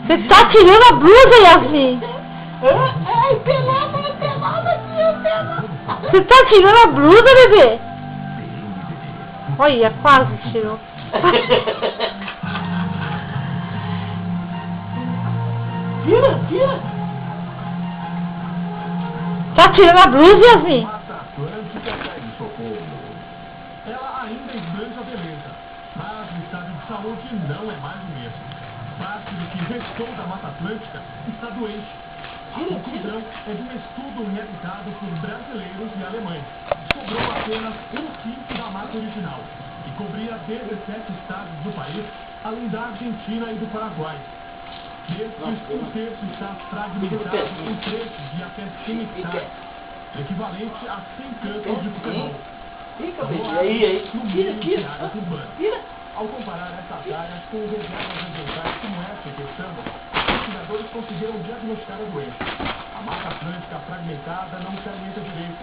Você tá tirando a blusa, Yasmin? Ai, pelada, tia. Você tá tirando a blusa, bebê? Olha, quase tirou. Tira. Tá tirando a blusa, Yasmin? Mata Atlântica pede socorro. Ela ainda esbanja a beleza, mas o estado de saúde não é mais o mesmo. Parte do que restou da Mata Atlântica está doente. A conclusão é de um estudo realizado por brasileiros e alemães. Sobrou apenas 1/5 da mata original e cobria 17 estados do país, além da Argentina e do Paraguai. Desses, 1/3 está fragmentado em trechos de até 100 hectares, equivalente a 100 campos de futebol. Fica, bebê. Aí. Tira. Ao comparar essas áreas com reservas ambientais como essa que estamos, os investigadores conseguiram diagnosticar a doença. A Mata Atlântica fragmentada não se alimenta direito.